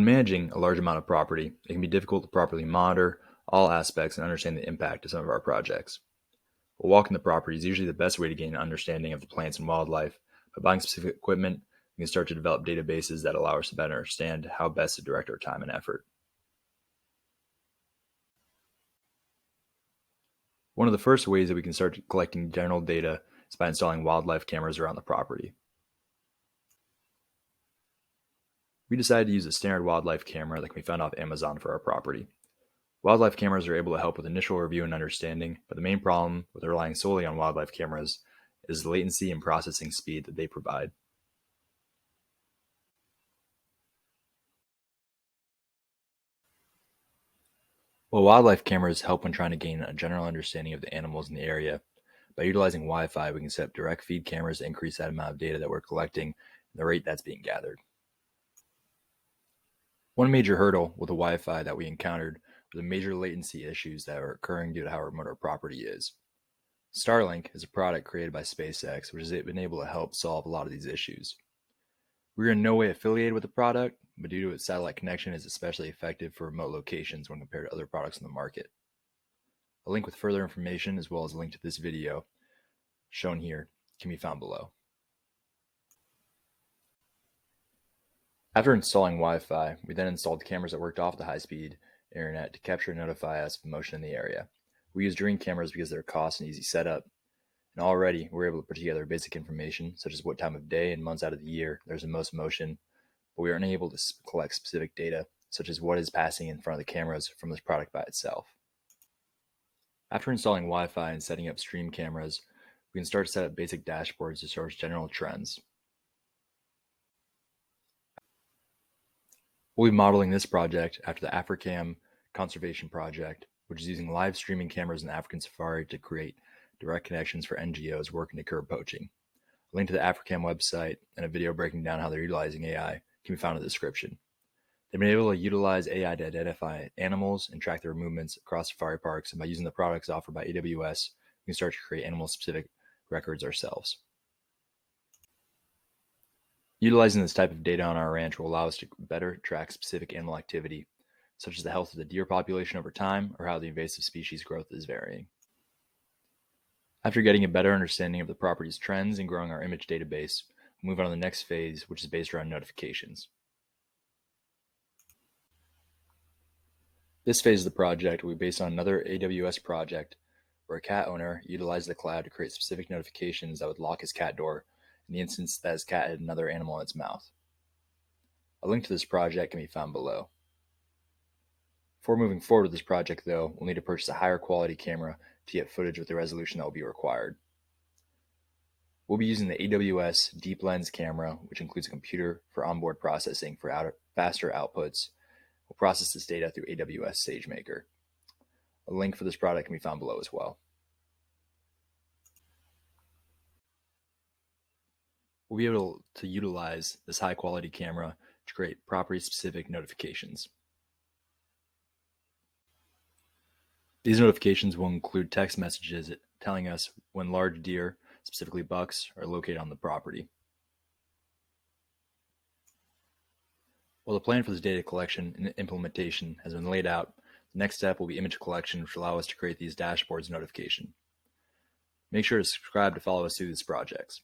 When managing a large amount of property, it can be difficult to properly monitor all aspects and understand the impact of some of our projects. While walking the property is usually the best way to gain an understanding of the plants and wildlife. By buying specific equipment, we can start to develop databases that allow us to better understand how best to direct our time and effort. One of the first ways that we can start collecting general data is by installing wildlife cameras around the property. We decided to use a standard wildlife camera that can be found off Amazon for our property. Wildlife cameras are able to help with initial review and understanding, but the main problem with relying solely on wildlife cameras is the latency and processing speed that they provide. While wildlife cameras help when trying to gain a general understanding of the animals in the area, by utilizing Wi-Fi, we can set up direct feed cameras to increase that amount of data that we're collecting and the rate that's being gathered. One major hurdle with the Wi-Fi that we encountered were the major latency issues that are occurring due to how remote our property is. Starlink is a product created by SpaceX, which has been able to help solve a lot of these issues. We're in no way affiliated with the product, but due to its satellite connection, it's especially effective for remote locations when compared to other products in the market. A link with further information, as well as a link to this video shown here, can be found below. After installing Wi-Fi, we then installed cameras that worked off the high-speed internet to capture and notify us of motion in the area. We use Dream cameras because they're cost and easy setup, and already we're able to put together basic information such as what time of day and months out of the year there's the most motion, but we aren't able to collect specific data such as what is passing in front of the cameras from this product by itself. After installing Wi-Fi and setting up Stream cameras, we can start to set up basic dashboards to show us general trends. We'll be modeling this project after the Africam conservation project, which is using live streaming cameras in the African safari to create direct connections for NGOs working to curb poaching. A link to the Africam website and a video breaking down how they're utilizing AI can be found in the description. They've been able to utilize AI to identify animals and track their movements across safari parks, and by using the products offered by AWS, we can start to create animal-specific records ourselves. Utilizing this type of data on our ranch will allow us to better track specific animal activity, such as the health of the deer population over time or how the invasive species growth is varying. After getting a better understanding of the property's trends and growing our image database, we'll move on to the next phase, which is based around notifications. This phase of the project will be based on another AWS project where a cat owner utilized the cloud to create specific notifications that would lock his cat door in the instance that his cat had another animal in its mouth. A link to this project can be found below. Before moving forward with this project, though, we'll need to purchase a higher quality camera to get footage with the resolution that will be required. We'll be using the AWS Deep Lens camera, which includes a computer for onboard processing for faster outputs. We'll process this data through AWS SageMaker. A link for this product can be found below as well. We'll be able to utilize this high quality camera to create property specific notifications. These notifications will include text messages telling us when large deer, specifically bucks, are located on the property. While the plan for this data collection and implementation has been laid out, the next step will be image collection, which will allow us to create these dashboards notification. Make sure to subscribe to follow us through these projects.